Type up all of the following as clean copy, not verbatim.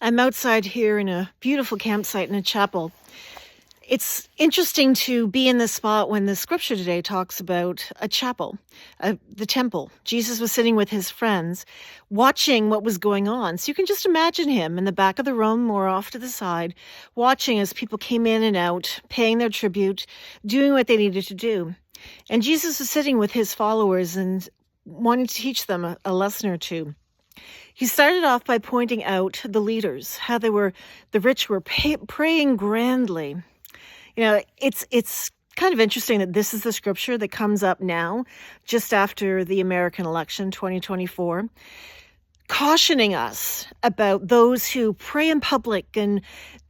I'm outside here in a beautiful campsite in a chapel. It's interesting to be in this spot when the scripture today talks about a chapel, the temple. Jesus was sitting with his friends, watching what was going on. So you can just imagine him in the back of the room or off to the side, watching as people came in and out, paying their tribute, doing what they needed to do. And Jesus was sitting with his followers and wanting to teach them a lesson or two. He started off by pointing out the leaders, how the rich were praying grandly. It's kind of interesting that this is the scripture that comes up now, just after the American election, 2024, cautioning us about those who pray in public and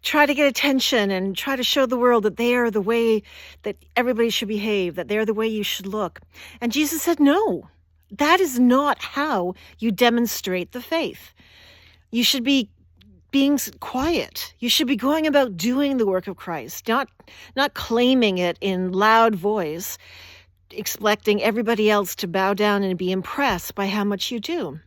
try to get attention and try to show the world that they are the way that everybody should behave, that they're the way you should look. And Jesus said, no. That is not how you demonstrate the faith. You should be being quiet. You should be going about doing the work of Christ, not claiming it in loud voice, expecting everybody else to bow down and be impressed by how much you do.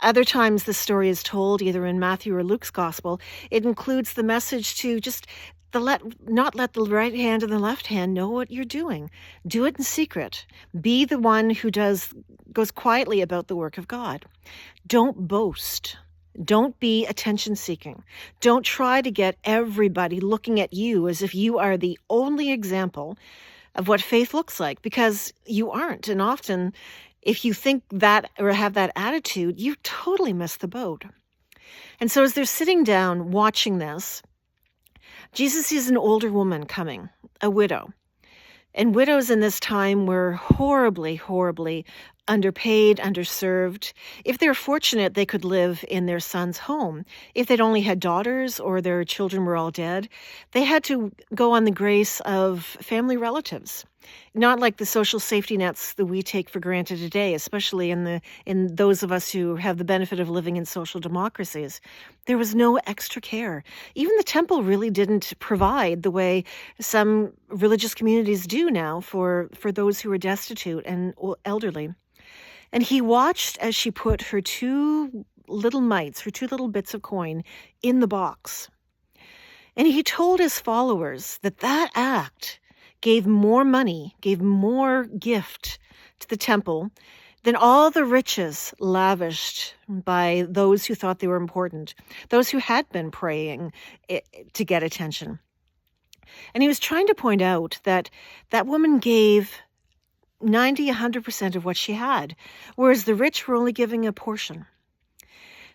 Other times the story is told, either in Matthew or Luke's gospel, it includes the message to just not let the right hand and the left hand know what you're doing. Do it in secret. Be the one who goes quietly about the work of God. Don't boast. Don't be attention-seeking. Don't try to get everybody looking at you as if you are the only example of what faith looks like, because you aren't. And often, if you think that or have that attitude, you totally miss the boat. And so as they're sitting down watching this, Jesus sees an older woman coming, a widow. And widows in this time were horribly, horribly underpaid, underserved. If they were fortunate, they could live in their son's home. If they'd only had daughters or their children were all dead, they had to go on the grace of family relatives. Not like the social safety nets that we take for granted today, especially in those of us who have the benefit of living in social democracies. There was no extra care. Even the temple really didn't provide the way some religious communities do now for those who are destitute and elderly. And he watched as she put her two little mites, her two little bits of coin, in the box. And he told his followers that act gave more money, gave more gift to the temple than all the riches lavished by those who thought they were important, those who had been praying to get attention. And he was trying to point out that woman gave 90, 100% of what she had, whereas the rich were only giving a portion.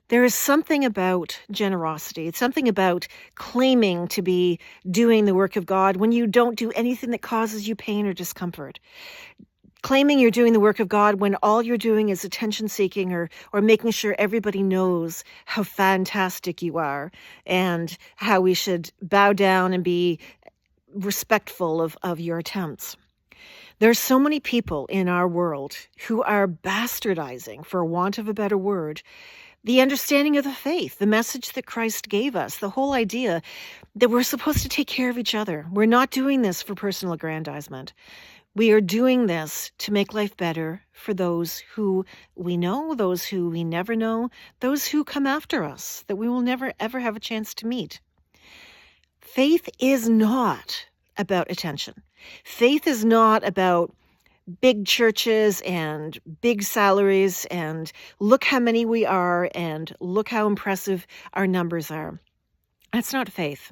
There is something about generosity. It's something about claiming to be doing the work of God when you don't do anything that causes you pain or discomfort. Claiming you're doing the work of God when all you're doing is attention-seeking or making sure everybody knows how fantastic you are and how we should bow down and be respectful of your attempts. There are so many people in our world who are bastardizing, for want of a better word, the understanding of the faith, the message that Christ gave us, the whole idea that we're supposed to take care of each other. We're not doing this for personal aggrandizement. We are doing this to make life better for those who we know, those who we never know, those who come after us, that we will never, ever have a chance to meet. Faith is not about attention. Faith is not about big churches and big salaries and look how many we are and look how impressive our numbers are. That's not faith.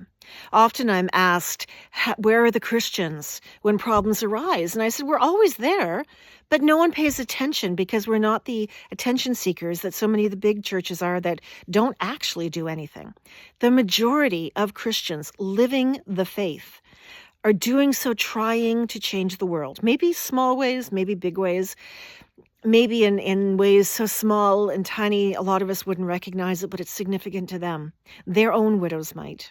Often I'm asked, where are the Christians when problems arise? And I said, we're always there, but no one pays attention because we're not the attention seekers that so many of the big churches are that don't actually do anything. The majority of Christians living the faith are doing so trying to change the world. Maybe small ways, maybe big ways, maybe in ways so small and tiny a lot of us wouldn't recognize it, but it's significant to them. Their own widows might.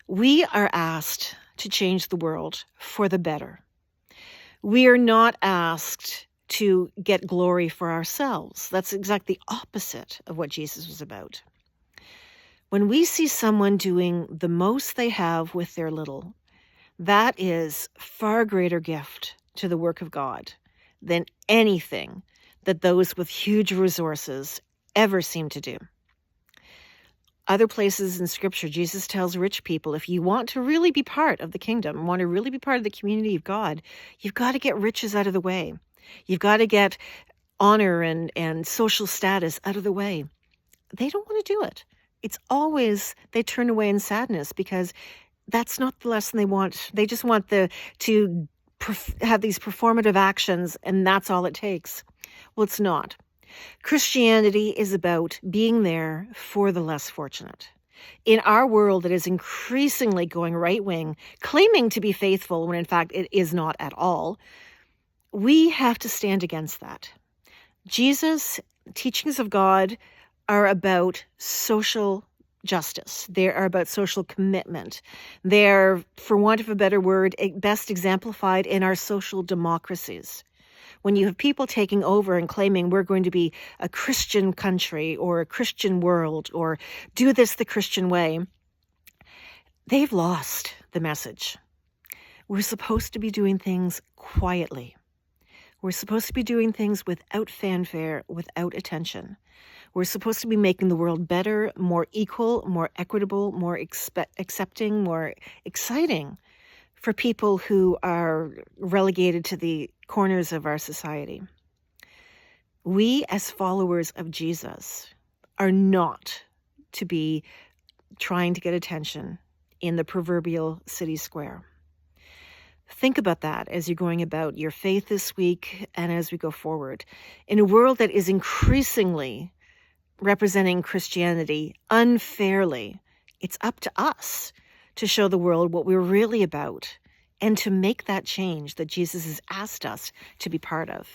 We are asked to change the world for the better. We are not asked to get glory for ourselves. That's exactly the opposite of what Jesus was about. When we see someone doing the most they have with their little, that is far greater gift to the work of God than anything that those with huge resources ever seem to do. Other places in Scripture, Jesus tells rich people, if you want to really be part of the kingdom, want to really be part of the community of God, you've got to get riches out of the way. You've got to get honor and social status out of the way. They don't want to do it. It's always, they turn away in sadness because that's not the lesson they want. They just want to have these performative actions, and that's all it takes. Well, it's not. Christianity is about being there for the less fortunate. In our world that is increasingly going right-wing, claiming to be faithful when in fact it is not at all, we have to stand against that. Jesus' teachings of God are about social justice. They are about social commitment. They're, for want of a better word, best exemplified in our social democracies. When you have people taking over and claiming we're going to be a Christian country or a Christian world or do this the Christian way, they've lost the message. We're supposed to be doing things quietly. We're supposed to be doing things without fanfare, without attention. We're supposed to be making the world better, more equal, more equitable, more accepting, more exciting for people who are relegated to the corners of our society. We, as followers of Jesus, are not to be trying to get attention in the proverbial city square. Think about that as you're going about your faith this week and as we go forward. In a world that is increasingly representing Christianity unfairly, it's up to us to show the world what we're really about and to make that change that Jesus has asked us to be part of.